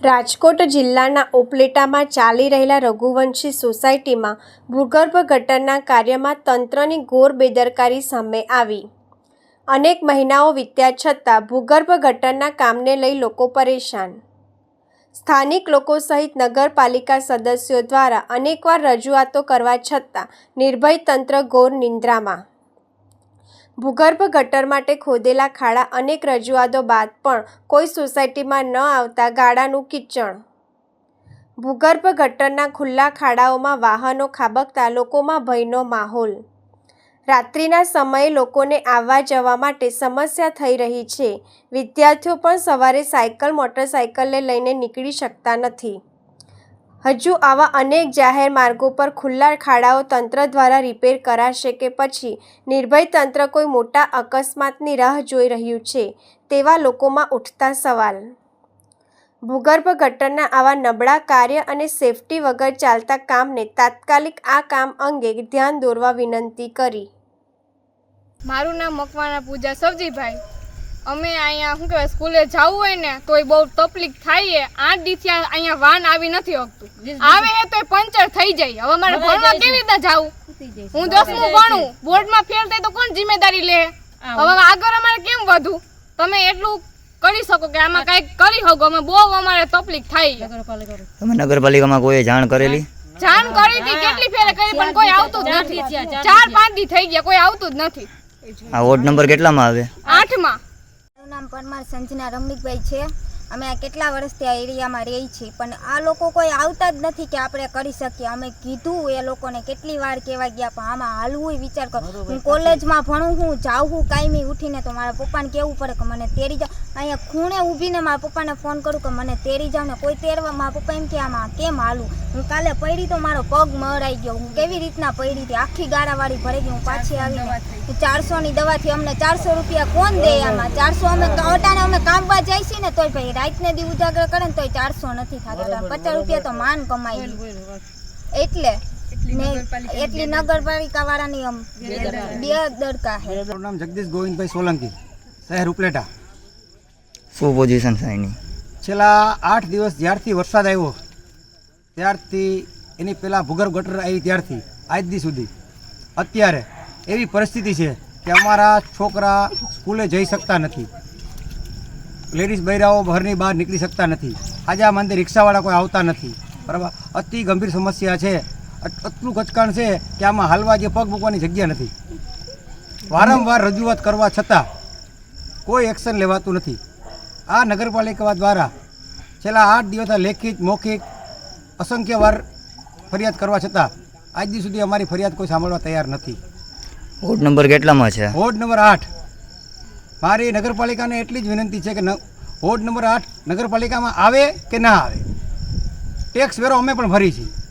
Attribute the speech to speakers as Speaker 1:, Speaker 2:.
Speaker 1: રાજકોટ જિલ્લાના ઉપલેટામાં ચાલી રહેલા રઘુવંશી સોસાયટીમાં ભૂગર્ભ ગટરના કાર્યમાં તંત્રની ઘોર બેદરકારી સામે આવી। અનેક મહિનાઓ વીત્યા છતાં ભૂગર્ભ ગટરના કામને લઈ લોકો પરેશાન। સ્થાનિક લોકો સહિત નગરપાલિકા સદસ્યો દ્વારા અનેકવાર રજૂઆતો કરવા છતાં નિર્ભય તંત્ર ઘોર નિંદ્રામાં। ભૂગર્ભ ગટર માટે ખોદેલા ખાડા અનેક રજૂઆતો બાદ પણ કોઈ સોસાયટીમાં ન આવતા ગાડાનું કીચણ। ભૂગર્ભ ગટરના ખુલ્લા ખાડાઓમાં વાહનો ખાબકતા લોકોમાં ભયનો માહોલ। રાત્રિના સમયે લોકોને આવવા જવા માટે સમસ્યા થઈ રહી છે। વિદ્યાર્થીઓ પણ સવારે સાયકલ મોટરસાયકલને લઈને નીકળી શકતા નથી। હજુ આવા અનેક જાહેર માર્ગો પર ખુલ્લા ખાડાઓ તંત્ર દ્વારા રિપેર કરાશે કે પછી નિર્ભય તંત્ર કોઈ મોટા અકસ્માતની રાહ જોઈ રહ્યું છે તેવા લોકોમાં ઉઠતા સવાલ। ભૂગર્ભ ગટરના આવા નબળા કાર્ય અને સેફટી વગર ચાલતા કામને તાત્કાલિક આ કામ અંગે ધ્યાન દોરવા વિનંતી કરી।
Speaker 2: મારું નામ મકવાણા પૂજા સવજીભાઈ। અમે અહીંયા શું કહેવાય સ્કૂલે જવું હોય ને તોય બહુ તકલીફ થાય। 8 દિવસથી અહીંયા વાન આવી નથી શકતું, આવે હે તોય પંચર થઈ જાય। હવે મારે ભણવા કેવી રીતે જાવું? હું 10મું ભણું, બોર્ડમાં ફેલ થાય તો કોણ જિમ્મેદારી લે? હવે આગળ અમારે કેમ વધુ? તમે એટલું કરી શકો કે આમાં કંઈક કરી શકો? અમે બહુ અમારે તકલીફ થાય।
Speaker 3: તમે નગરપાલિકામાં કોઈ જાણ કરેલી?
Speaker 2: જાણ કરી હતી, કેટલી ફેરે કરી પણ કોઈ આવતું જ નથી। 4-5 દી થઈ ગયા, કોઈ આવતું જ નથી।
Speaker 3: આ વોર્ડ નંબર કેટલામાં આવે?
Speaker 2: 8માં।
Speaker 4: મારું નામ પરમાર સંજના રમણીકભાઈ છે। અમે આ કેટલા વર્ષથી આ એરિયામાં રહી છીએ, પણ આ લોકો કોઈ આવતા જ નથી કે આપણે કરી શકીએ। અમે કીધું એ લોકોને કેટલી વાર કહેવા ગયા, પણ આમાં હાલવું વિચાર કરો। હું કોલેજમાં ભણું, હું જાઉં હું કાયમી ઉઠીને તો મારા પપ્પાને કહેવું પડે કે મને તેડી જાઓ। અહીંયા ખૂણે ઊભીને મારા પપ્પાને ફોન કરું કે મને તેડી જાઓ ને કોઈ તેડવા મારા પપ્પા એમ કે આમાં કેમ હાલું? હું કાલે પડી તો મારો પગ મરાઈ ગયો। હું કેવી રીતના પડી હતી, આખી ગાડાવાળી ભરાઈ ગઈ। હું પાછી આવીને 400ની દવાથી અમને 400 રૂપિયા કોણ દે? આમાં 400 અમે અટાણે અમે કામવા જાય છીએ ને તોય ભાઈ રાતને દી ઉજાગર કરે ને તોય 400 નથી થતા। 50 રૂપિયા તો માન કમાઈ એટલે એટલી નગરપાલિકા વાળાની બેદરકા છે।
Speaker 5: મારું નામ જગદીશ ગોવિંદભાઈ સોલંકી, શહેર ઉપલેટા।
Speaker 3: શું પોઝિશન છે એની?
Speaker 5: છેલ્લા 8 દિવસ જ્યારથી વરસાદ આવ્યો ત્યારથી એની પહેલાં ભૂગર્ભ ગટર આવી ત્યારથી આજ દી સુધી અત્યારે એવી પરિસ્થિતિ છે કે અમારા છોકરા સ્કૂલે જઈ શકતા નથી, લેડીઝ બૈરાઓ ઘરની બહાર નીકળી શકતા નથી, હાજા માંદે રિક્ષાવાળા કોઈ આવતા નથી, બરાબર। અતિ ગંભીર સમસ્યા છે, એટલું કચકાણ છે કે આમાં હાલવા જે પગ મૂકવાની જગ્યા નથી। વારંવાર રજૂઆત કરવા છતાં કોઈ એક્શન લેવાતું નથી। આ નગરપાલિકા દ્વારા છેલ્લા 8 દિવસના લેખિત મૌખિક અસંખ્ય વાર ફરિયાદ કરવા છતાં આજ દી સુધી અમારી ફરિયાદ કોઈ સાંભળવા તૈયાર નથી।
Speaker 3: વોર્ડ નંબર કેટલામાં છે?
Speaker 5: Ward number 8। મારી નગરપાલિકાને એટલી જ વિનંતી છે કે વોર્ડ નંબર 8 નગરપાલિકામાં આવે કે ના આવે। ટેક્સ વેરો અમે પણ ભરી છીએ,